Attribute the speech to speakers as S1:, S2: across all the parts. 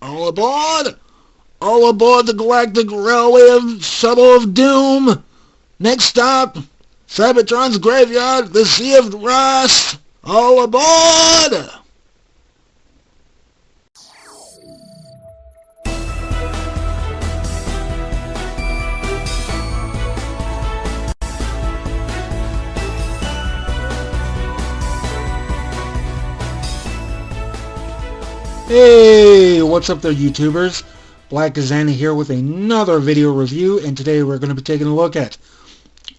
S1: All aboard! All aboard the Galactic Railway Shuttle of Doom! Next stop, Cybertron's graveyard, the Sea of Rust! All aboard! Hey, what's up there, YouTubers? Black Gazana here with another video review, and today we're going to be taking a look at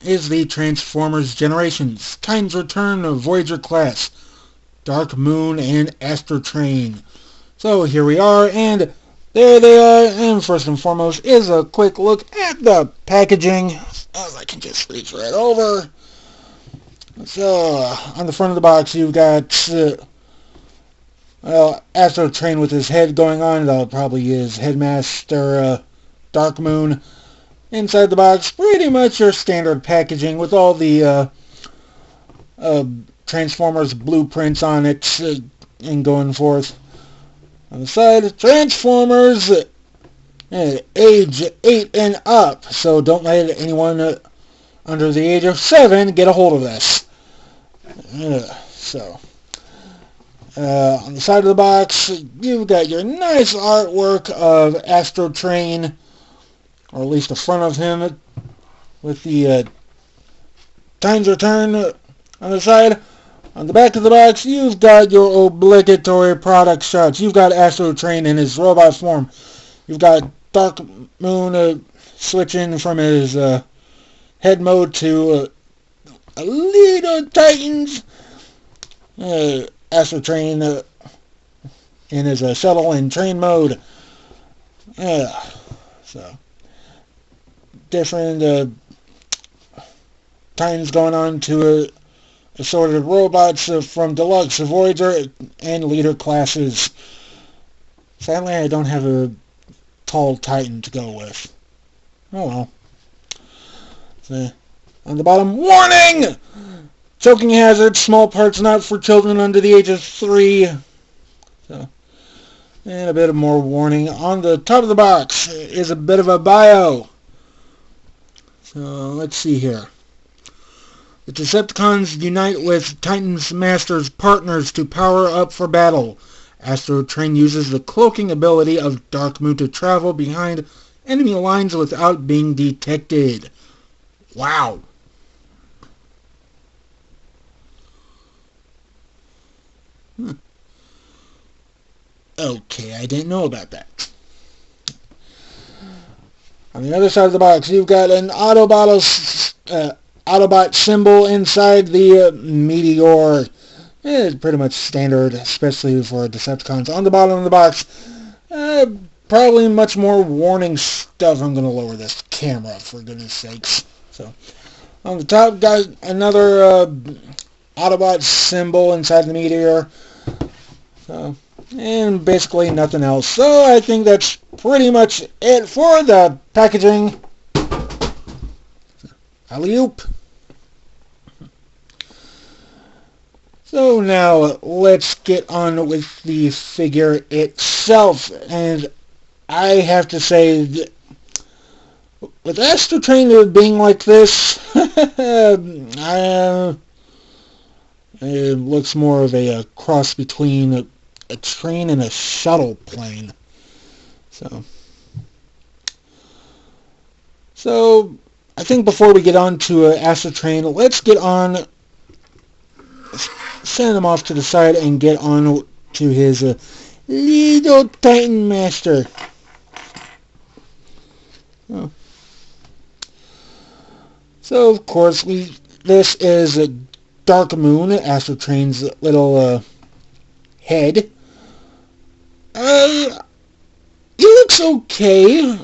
S1: is the Transformers Generations, Titan's Return, Voyager Class, Darkmoon, and Astrotrain. So here we are, and there they are, and first and foremost is a quick look at the packaging, as I can just reach right over. So, on the front of the box you've got Astrotrain with his head going on. That probably is Headmaster Darkmoon. Inside the box, pretty much your standard packaging with all the Transformers blueprints on it and going forth. On the side, Transformers age 8 and up. So don't let anyone under the age of 7 get a hold of this. On the side of the box, you've got your nice artwork of Astrotrain, or at least the front of him, with the Titan's Return on the side. On the back of the box, you've got your obligatory product shots. You've got Astrotrain in his robot form. You've got Darkmoon switching from his head mode to a little Titans. Astrotrain in his shuttle and train mode. So different Titans going on to assorted robots from Deluxe, Voyager, and Leader classes. Sadly, I don't have a tall Titan to go with. Oh well. So, on the bottom, warning! Choking hazard, small parts not for children under the age of 3. So, and a bit of more warning. On the top of the box is a bit of a bio. So, let's see here. The Decepticons unite with Titan Master's partners to power up for battle. Astrotrain uses the cloaking ability of Darkmoon to travel behind enemy lines without being detected. Wow. Okay, I didn't know about that. On the other side of the box, you've got an Autobot symbol inside the Meteor. It's pretty much standard, especially for Decepticons. On the bottom of the box, probably much more warning stuff. I'm going to lower this camera, for goodness sakes. So, on the top, got another Autobot symbol inside the Meteor. So, and basically nothing else. So I think that's pretty much it for the packaging. Alley-oop. So now let's get on with the figure itself. And I have to say, with Astrotrain being like this, it looks more of a cross between a train and a shuttle plane. So I think before we get on to Astrotrain, let's send him off to the side and get on to his little Titan Master. So of course this is Darkmoon, Astrotrain's little head. He looks okay.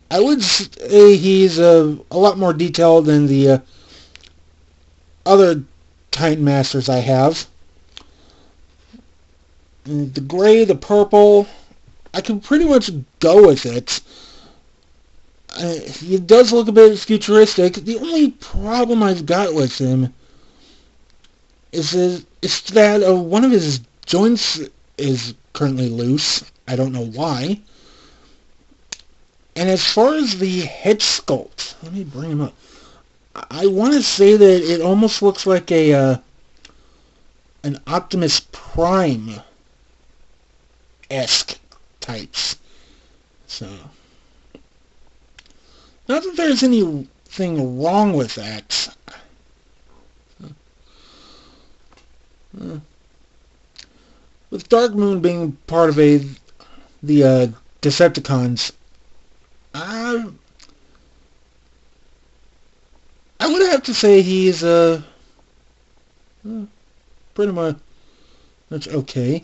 S1: I would say he's a lot more detailed than the other Titan Masters I have. And the gray, the purple, I can pretty much go with it. He does look a bit futuristic. The only problem I've got with him is that one of his joints is currently loose. I don't know why. And as far as the head sculpt, let me bring him up. I want to say that it almost looks like an Optimus Prime-esque types. So, not that there's anything wrong with that. With Darkmoon being part of the Decepticons, I would have to say he's pretty much okay.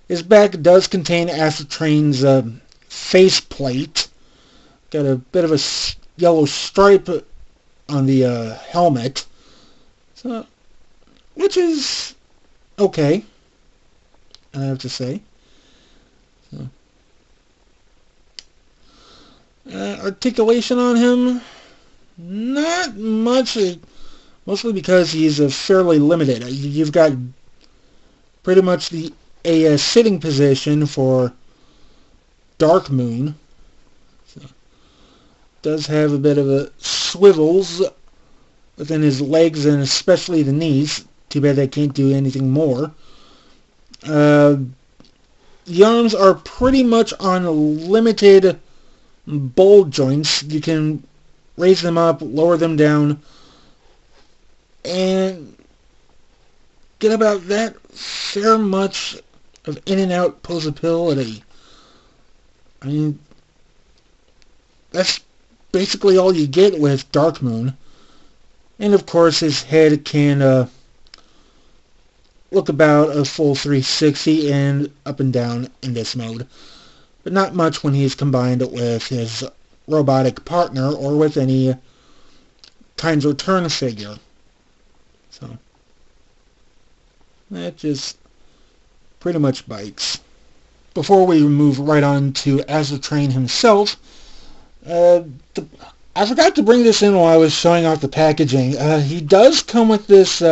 S1: His back does contain Astrotrain's faceplate. Got a bit of a yellow stripe on the helmet, so which is okay, I have to say. So, articulation on him, not much, mostly because he's fairly limited. You've got pretty much a sitting position for Darkmoon. So, does have a bit of a swivels within his legs and especially the knees. Too bad they can't do anything more. The arms are pretty much on limited ball joints. You can raise them up, lower them down, and get about that fair much of in and out posability. I mean, that's basically all you get with Darkmoon. And of course his head can look about a full 360 and up and down in this mode, but not much when he's combined with his robotic partner or with any Time's Return figure. So that just pretty much bites. Before we move right on to Astrotrain himself, I forgot to bring this in while I was showing off the packaging. He does come with this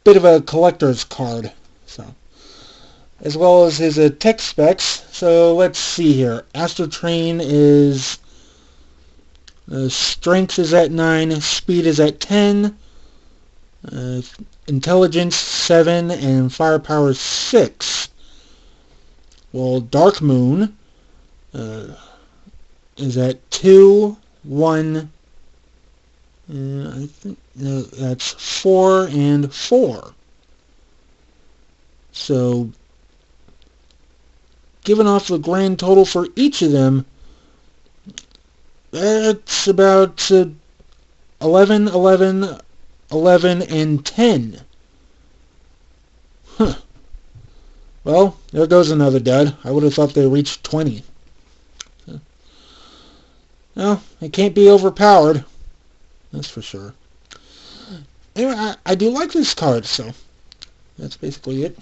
S1: bit of a collector's card, so as well as his tech specs. So let's see here. Astrotrain is strength is at 9, speed is at 10, intelligence 7, and firepower 6. Well, Darkmoon is at 2, 1, I think that's 4 and 4. So, given off the grand total for each of them, that's about 11, 11, 11, and 10. Huh. Well, there goes another dud. I would have thought they reached 20. Well, it can't be overpowered. That's for sure. Anyway, I do like this card, so that's basically it.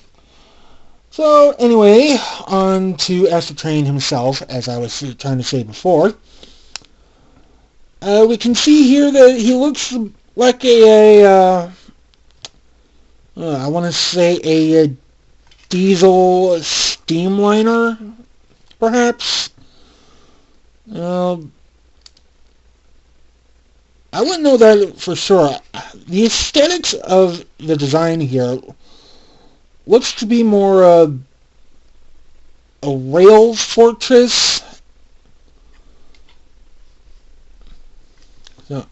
S1: So, anyway, on to Astrotrain himself, as I was trying to say before. We can see here that he looks like I want to say a diesel steamliner, perhaps. I wouldn't know that for sure. The aesthetics of the design here looks to be more a rail fortress. So,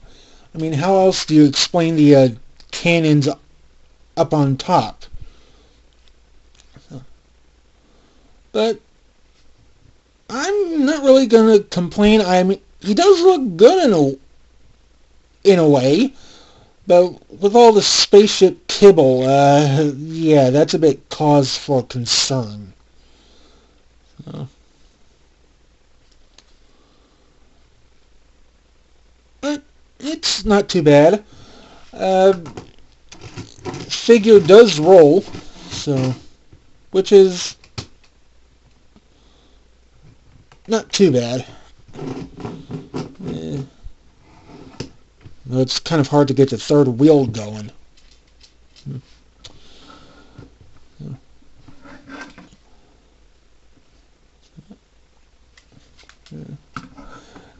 S1: I mean, how else do you explain the cannons up on top? So, but I'm not really going to complain. I mean, he does look good in a way, but with all the spaceship kibble, yeah, that's a bit cause for concern. But it's not too bad. Figure does roll, so, which is not too bad. It's kind of hard to get the third wheel going.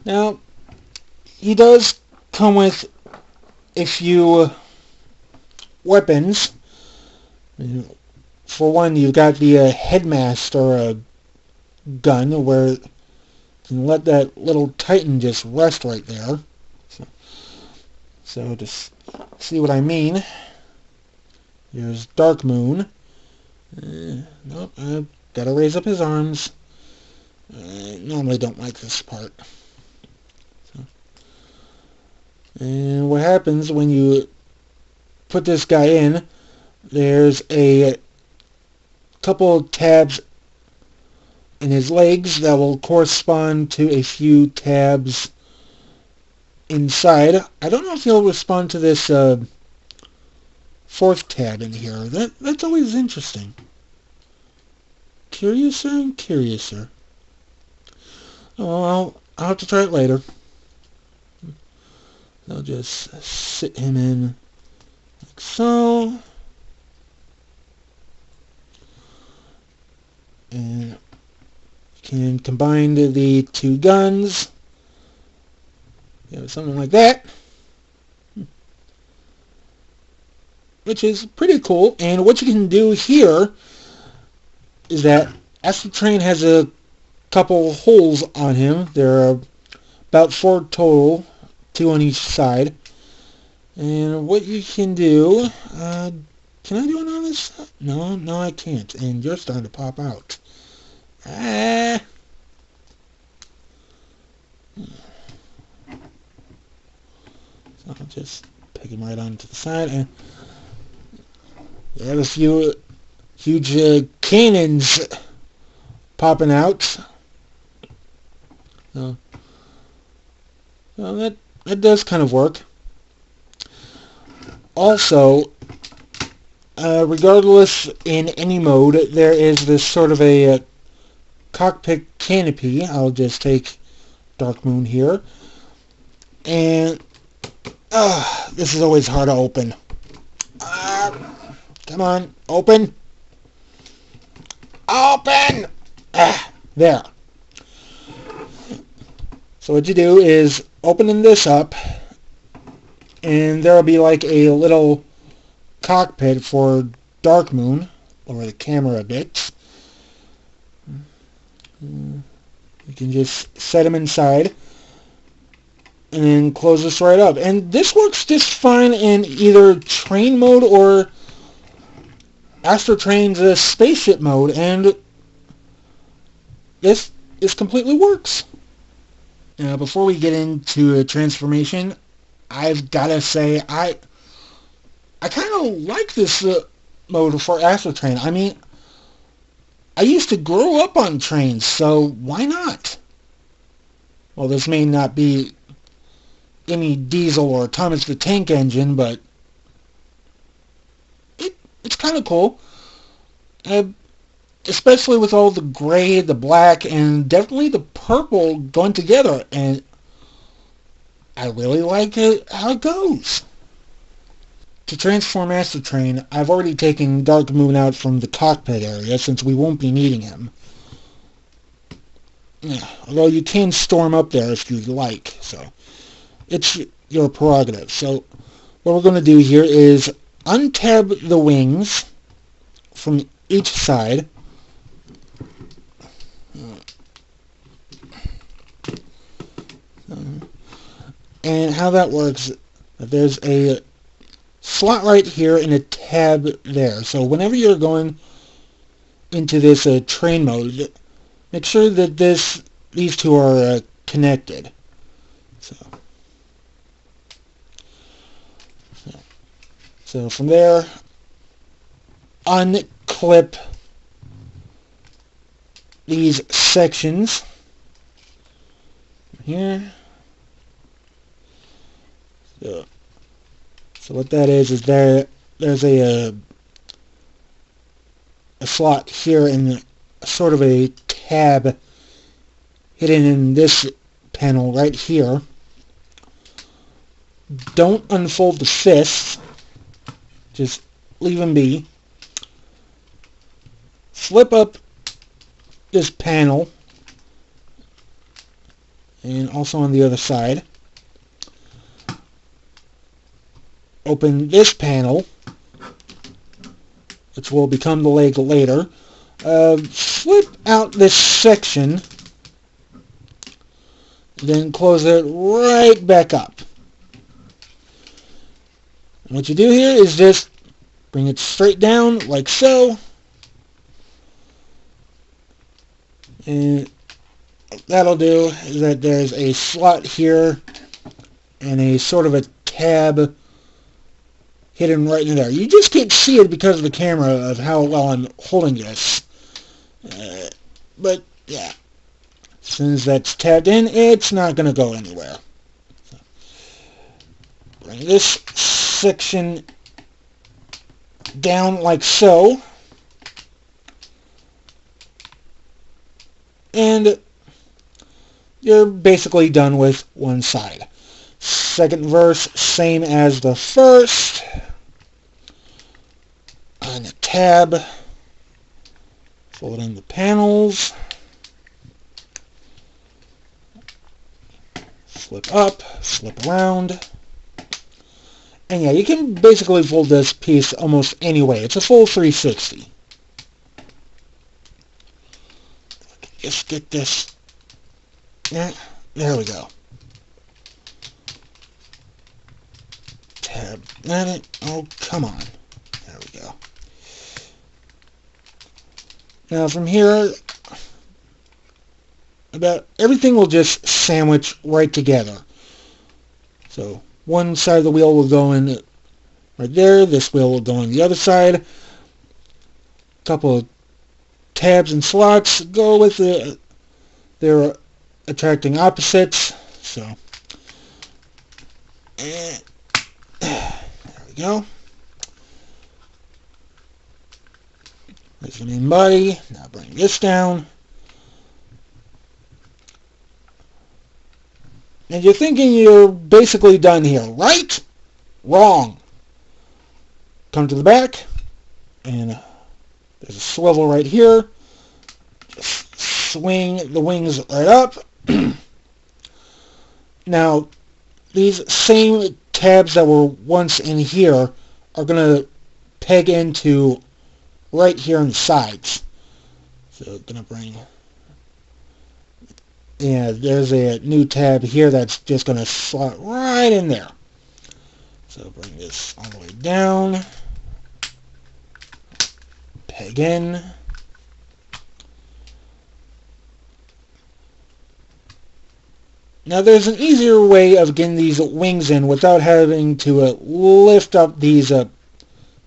S1: Now, he does come with a few weapons. For one, you've got the Headmaster gun, where you can let that little Titan just rest right there. So just see what I mean. Here's Darkmoon. Nope, I've got to raise up his arms. I normally don't like this part. And what happens when you put this guy in, there's a couple of tabs in his legs that will correspond to a few tabs inside. I don't know if he'll respond to this fourth tab in here. That's always interesting. Curiouser and curiouser. Oh, I'll have to try it later. I'll just sit him in like so. And can combine the two guns. Something like that. Which is pretty cool. And what you can do here is that Astrotrain has a couple holes on him. There are about 4 total, 2 on each side. And what you can do, can I do it on this side? No I can't. And you're starting to pop out. So I'll just pick him right onto the side. And you have a few huge cannons popping out. So that does kind of work. Also, regardless in any mode, there is this sort of a cockpit canopy. I'll just take Darkmoon here. And this is always hard to open. Come on, open. Open! There. So what you do is opening this up, and there'll be like a little cockpit for Darkmoon, or the camera bit. You can just set him inside, and then close this right up. And this works just fine in either train mode or Astrotrain's spaceship mode, and this completely works. Now, before we get into a transformation, I've got to say I kind of like this mode for Astrotrain. I mean, I used to grow up on trains, so why not? Well, this may not be any diesel or Thomas the Tank Engine, but it's kind of cool. Especially with all the gray, the black, and definitely the purple going together. And I really like how it goes. To transform Astrotrain, I've already taken Darkmoon out from the cockpit area since we won't be needing him. Although you can storm up there if you like, so it's your prerogative. So what we're going to do here is untab the wings from each side. And how that works, there's a slot right here and a tab there. So whenever you're going into this train mode, make sure that these two are connected. So from there, unclip these sections here. So what that is there's a slot here and sort of a tab hidden in this panel right here. Don't unfold the fists. Just leave them be. Flip up this panel and also on the other side. Open this panel, which will become the leg later. Flip out this section, then close it right back up. And what you do here is just bring it straight down like so, and that'll do is that there's a slot here and a sort of a tab hidden right in there. You just can't see it because of the camera of how well I'm holding this. But yeah, as soon as that's tabbed in, it's not going to go anywhere. So, bring this section down like so. And you're basically done with one side. Second verse, same as the first. On the tab, fold in the panels, flip up, flip around, and yeah, you can basically fold this piece almost any way. It's a full 360. Just get this. Yeah, there we go. Tab. Oh, come on. There we go. Now from here, about everything will just sandwich right together. So one side of the wheel will go in right there. This wheel will go on the other side. A couple of tabs and slots go with they're attracting opposites. So there we go. There's the main body. Now bring this down. And you're thinking you're basically done here, right? Wrong. Come to the back, and there's a swivel right here. Just swing the wings right up. Now, these same tabs that were once in here are going to peg into right here on the sides. So I'm going to bring... Yeah, there's a new tab here that's just going to slot right in there. So bring this all the way down. Peg in. Now there's an easier way of getting these wings in without having to lift up these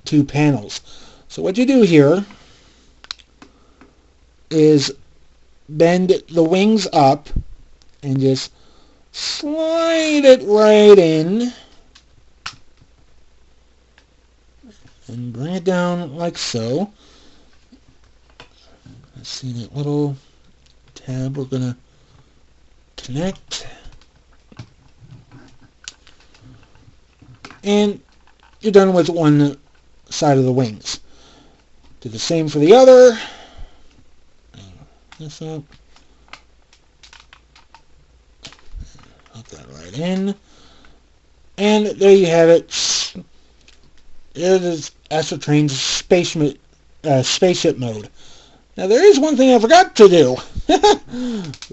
S1: two panels. So what you do here is bend the wings up and just slide it right in and bring it down like so. Let's see that little tab we're going to connect, and you're done with one side of the wings. Do the same for the other. This up. Hook that right in. And there you have it. There's Astrotrain's spaceship mode. Now there is one thing I forgot to do.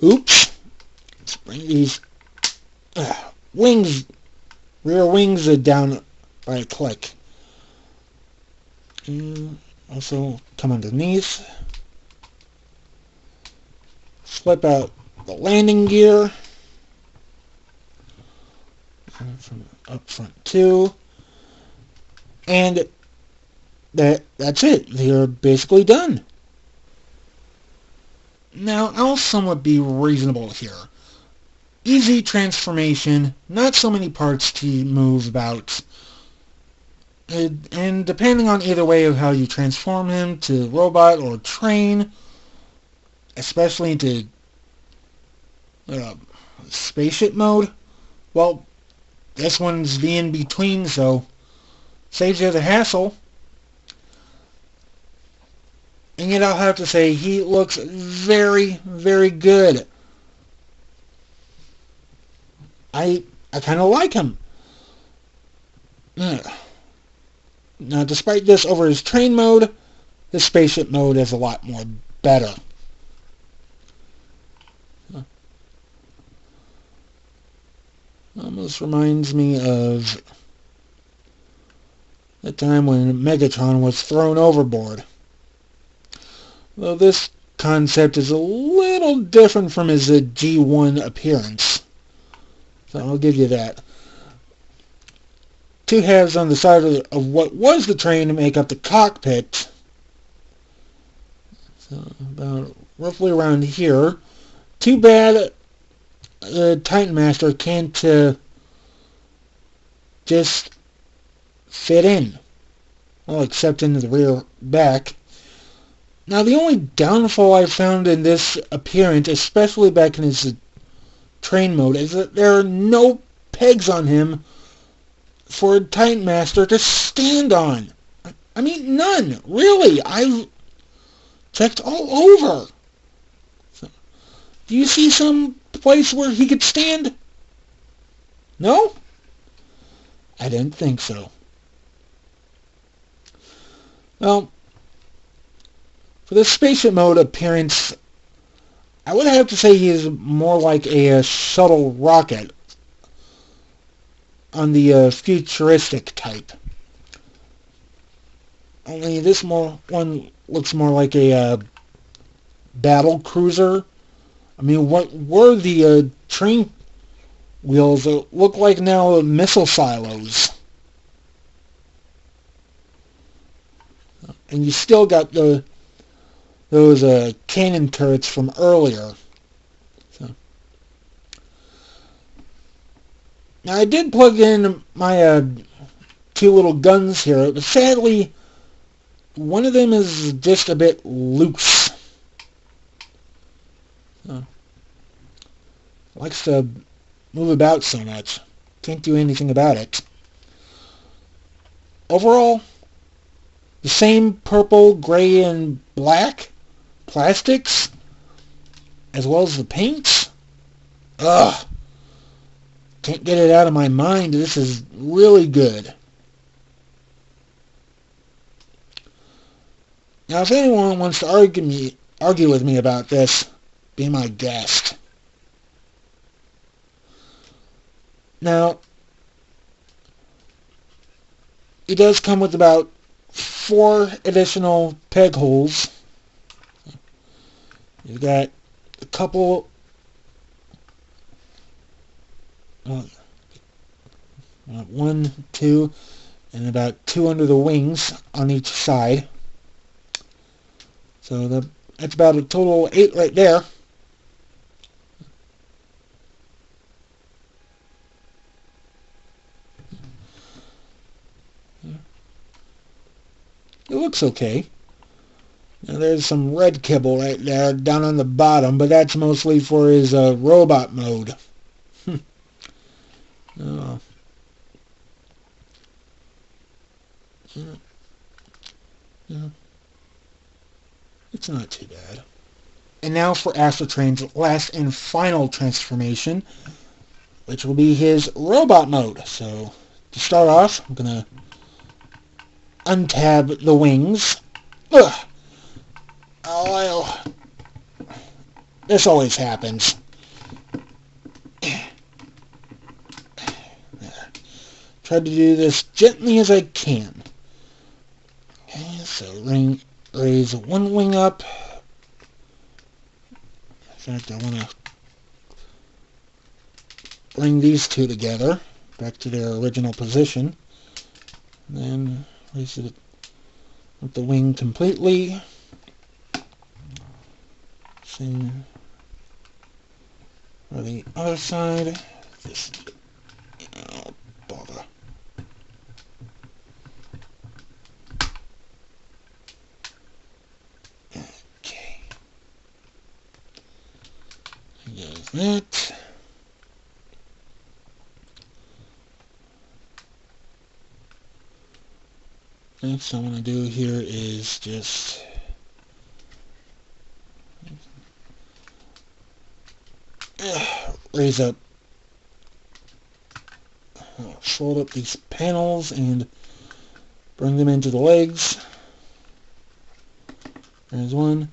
S1: Oops. Let's bring these wings, rear wings down by a click. And also come underneath. Flip out the landing gear from up front too, and that's it. They're basically done. Now I'll somewhat be reasonable here. Easy transformation, not so many parts to move about, and depending on either way of how you transform him to robot or train, especially into spaceship mode, well, this one's the in-between, so saves you the hassle. And yet I'll have to say, he looks very, very good. I kind of like him. Now, despite this, over his train mode, his spaceship mode is a lot more better. Almost reminds me of the time when Megatron was thrown overboard. Though this concept is a little different from his G1 appearance. So I'll give you that. Two halves on the side of what was the train to make up the cockpit. So about roughly around here. Too bad the Titan Master can't just fit in. Well, except into the rear back. Now, the only downfall I found in this appearance, especially back in his train mode, is that there are no pegs on him for a Titan Master to stand on. I mean, none. Really. I've checked all over. So, do you see some place where he could stand? No? I didn't think so. Well, for the spaceship mode appearance, I would have to say he is more like a shuttle rocket on the futuristic type. Only this one looks more like a battle cruiser. I mean, what were the train wheels that look like now missile silos? And you still got those cannon turrets from earlier. So. Now, I did plug in my two little guns here, but sadly, one of them is just a bit loose. So. Likes to move about so much. Can't do anything about it. Overall, the same purple, gray, and black plastics, as well as the paints. Ugh. Can't get it out of my mind. This is really good. Now, if anyone wants to argue with me about this, be my guest. Now, it does come with about 4 additional peg holes. You've got a couple, 1, 2, and about 2 under the wings on each side. So that's about a total of 8 right there. It looks okay. Now there's some red kibble right there down on the bottom, but that's mostly for his robot mode. Oh. Yeah. It's not too bad. And now for Astrotrain's last and final transformation, which will be his robot mode. So to start off, I'm going to untab the wings. Ugh. Oh, this always happens. Try to do this gently as I can. Okay, so raise one wing up. In fact, I want to bring these two together back to their original position. And then raise it with the wing completely. Same for the other side. This, oh, bother. Okay. There's that. Next I want to do here is just raise up I'll fold up these panels and bring them into the legs. There's one.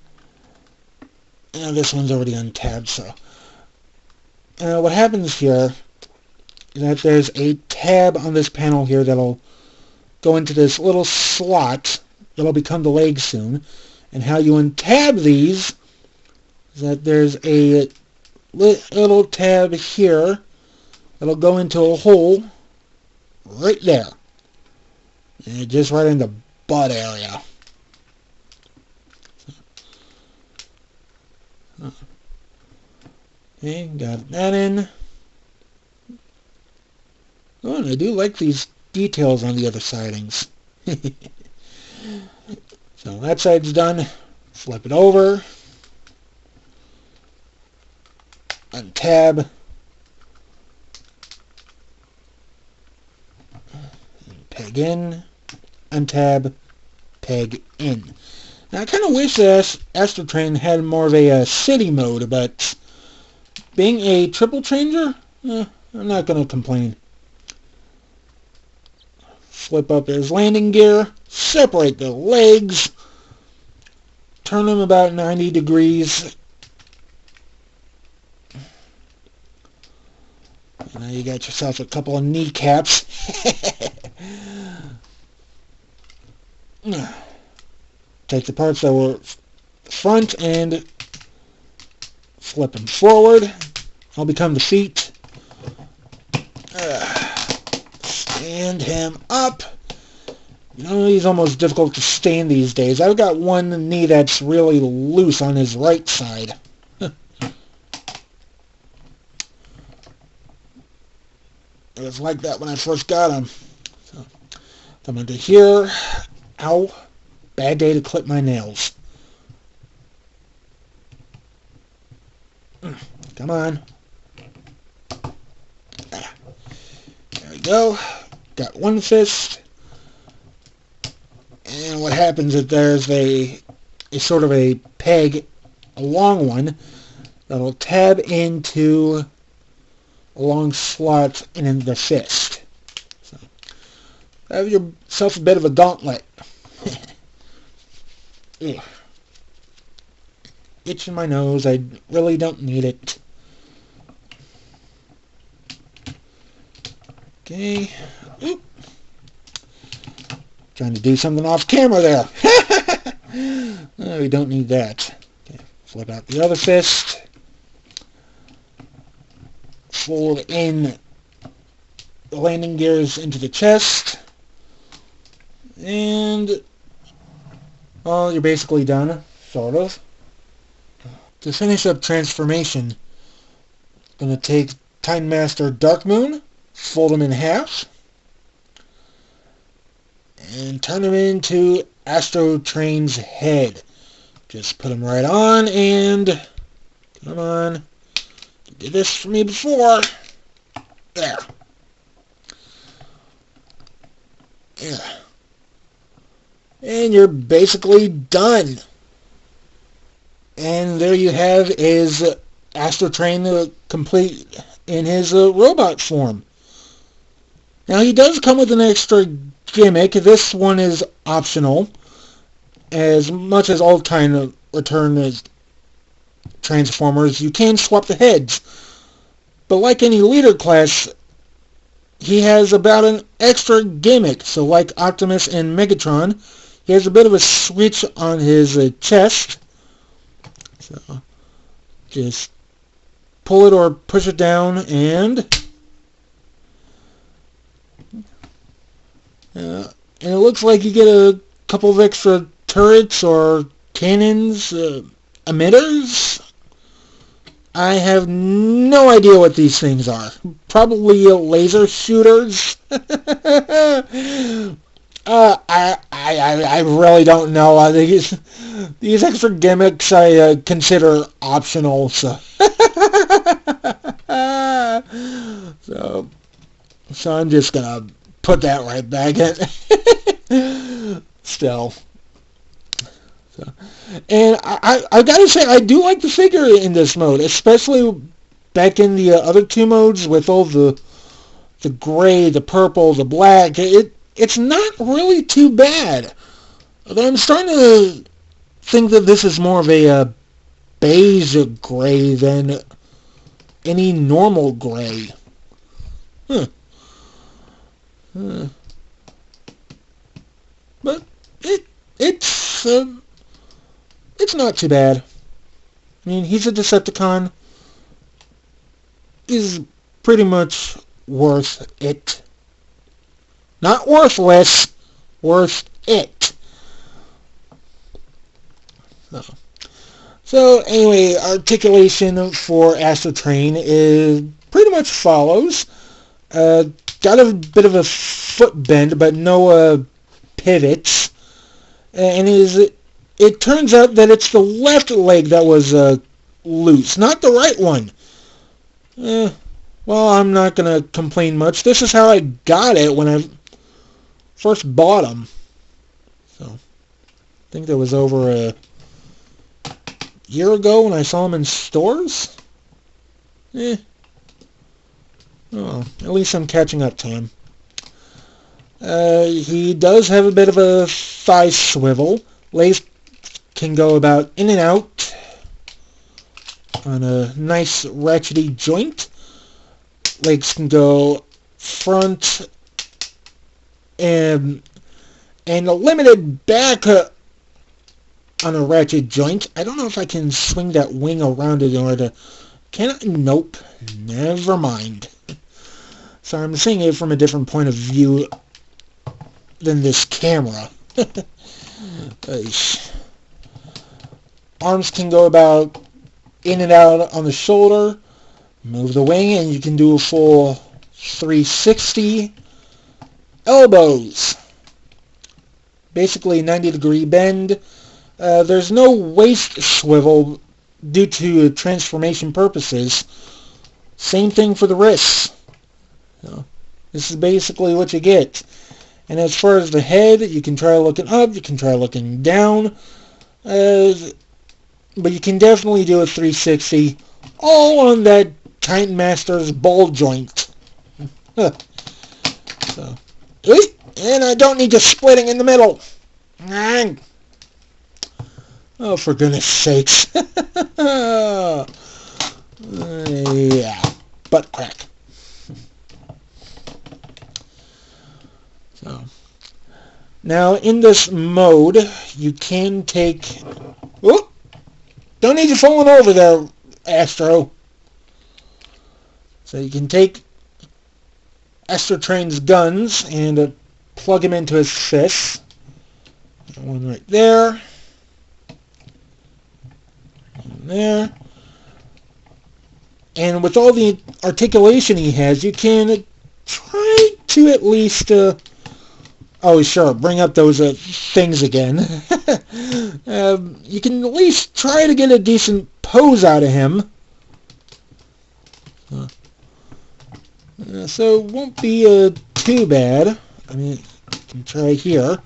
S1: And this one's already untabbed, so. What happens here is that there's a tab on this panel here that'll go into this little slot that'll become the leg soon. And how you untab these is that there's a little tab here that'll go into a hole right there. And just right in the butt area. Okay, got that in. Oh, and I do like these details on the other sidings. So that side's done. Flip it over. Untab. Peg in. Untab. Peg in. Now I kind of wish that Astrotrain had more of a city mode, but being a triple changer, I'm not going to complain. Flip up his landing gear, separate the legs, turn them about 90 degrees. And now you got yourself a couple of kneecaps. Take the parts that were front and flip them forward. I'll become the feet. Stand him up. You know, he's almost difficult to stand these days. I've got one knee that's really loose on his right side. It was like that when I first got him. So I'm under here. Ow. Bad day to clip my nails. Come on. There we go. Got one fist. And what happens is there's a sort of a peg, a long one, that'll tab into a long slot and in the fist. So have yourself a bit of a gauntlet. Ugh. Itching my nose. I really don't need it. Okay. Oop. Trying to do something off camera there. No, we don't need that. Okay. Flip out the other fist. Fold in the landing gears into the chest. And, well, you're basically done, sort of. To finish up transformation, I'm going to take Titan Master Darkmoon, fold him in half, and turn him into Astrotrain's head. Just put him right on, and come on, you did this for me before. There. Yeah. And you're basically done. And there you have is Astrotrain complete in his robot form. Now he does come with an extra gimmick. This one is optional. As much as all Titan return as Transformers, you can swap the heads. But like any leader class, he has about an extra gimmick. So like Optimus and Megatron, he has a bit of a switch on his chest. So just pull it or push it down, and it looks like you get a couple of extra turrets or cannons, emitters. I have no idea what these things are. Probably laser shooters. I really don't know. These extra gimmicks I consider optional. So, so I'm just gonna put that right back in. Still. So, and I've got to say, I do like the figure in this mode, especially back in the other two modes with all the the gray, the purple, the black. It's not really too bad. Although I'm starting to think that this is more of a beige gray than any normal gray. Huh. But it's not too bad. I mean, he's a Decepticon. He's pretty much worth it. Not worthless, worth it. So anyway, articulation for Astrotrain is pretty much follows. Got a bit of a foot bend, but no pivots. And it turns out that it's the left leg that was loose, not the right one. Well, I'm not going to complain much. This is how I got it when I first bought them. So, I think that was over a year ago when I saw them in stores. Oh, at least I'm catching up to him. He does have a bit of a thigh swivel. Legs can go about in and out on a nice ratchety joint. Legs can go front and a limited back on a ratchet joint. I don't know if I can swing that wing around it in order to... Can I? Nope. Never mind. So I'm seeing it from a different point of view than this camera. Arms can go about in and out on the shoulder. Move the wing and you can do a full 360. Elbows. Basically 90-degree bend. There's no waist swivel due to transformation purposes. Same thing for the wrists. So, this is basically what you get. And as far as the head, you can try looking up, you can try looking down. But you can definitely do a 360. All on that Titan Master's ball joint. So, and I don't need you splitting in the middle. Oh, for goodness sakes. Yeah, butt crack. So, now in this mode, you can take... Whoop! Don't need you falling over there, Astro. So you can take Astrotrain's guns and plug him into his fists. One right there. One there. And with all the articulation he has, you can try to at least... oh, sure, bring up those things again. You can at least try to get a decent pose out of him. So it won't be too bad. I mean, you can try here.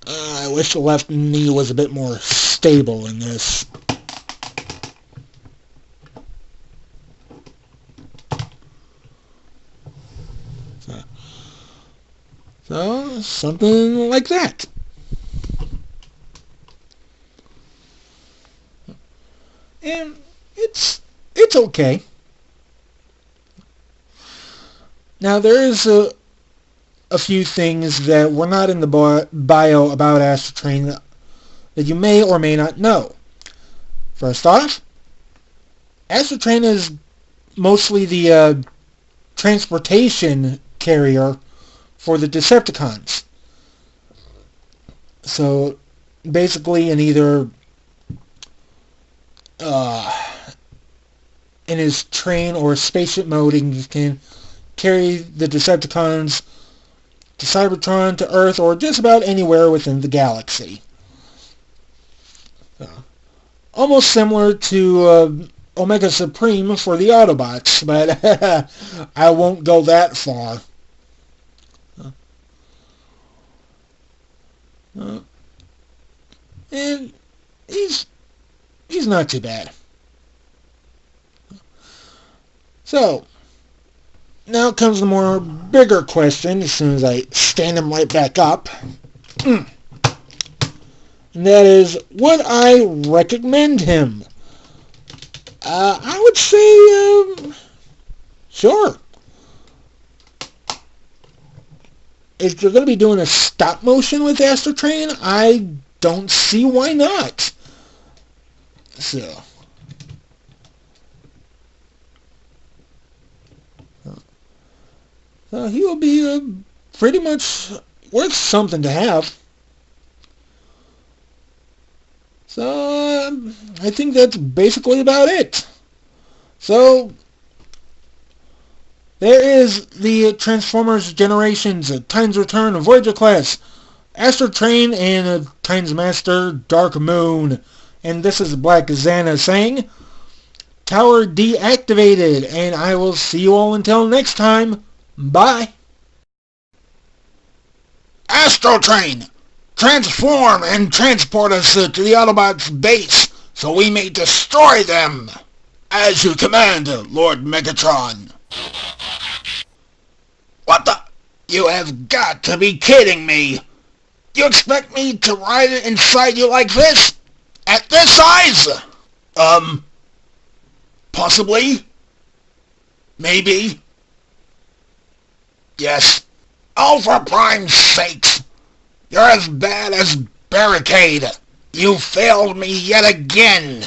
S1: I wish the left knee was a bit more stable in this. So something like that. And it's okay. Now there is a few things that were not in the bio about Astrotrain that you may or may not know. First off, Astrotrain is mostly the transportation carrier for the Decepticons. So basically in either in his train or spaceship mode, he can carry the Decepticons to Cybertron, to Earth, or just about anywhere within the galaxy. Almost similar to Omega Supreme for the Autobots, but I won't go that far. Uh, and he's not too bad. So, now comes the more bigger question as soon as I stand him right back up. And that is, would I recommend him? I would say, sure. If you're going to be doing a stop motion with Astrotrain, I don't see why not. So he will be pretty much worth something to have. So I think that's basically about it. So there is the Transformers Generations, Titan's Return, Voyager class, Astrotrain, and Titan Master Darkmoon. And this is Black Xana saying, tower deactivated, and I will see you all until next time. Bye. Astrotrain, transform and transport us to the Autobots' base so we may destroy them. As you command, Lord Megatron. What the? You have got to be kidding me. You expect me to ride it inside you like this? At this size? Possibly? Maybe? Yes. Oh, for prime's sakes! You're as bad as Barricade. You failed me yet again.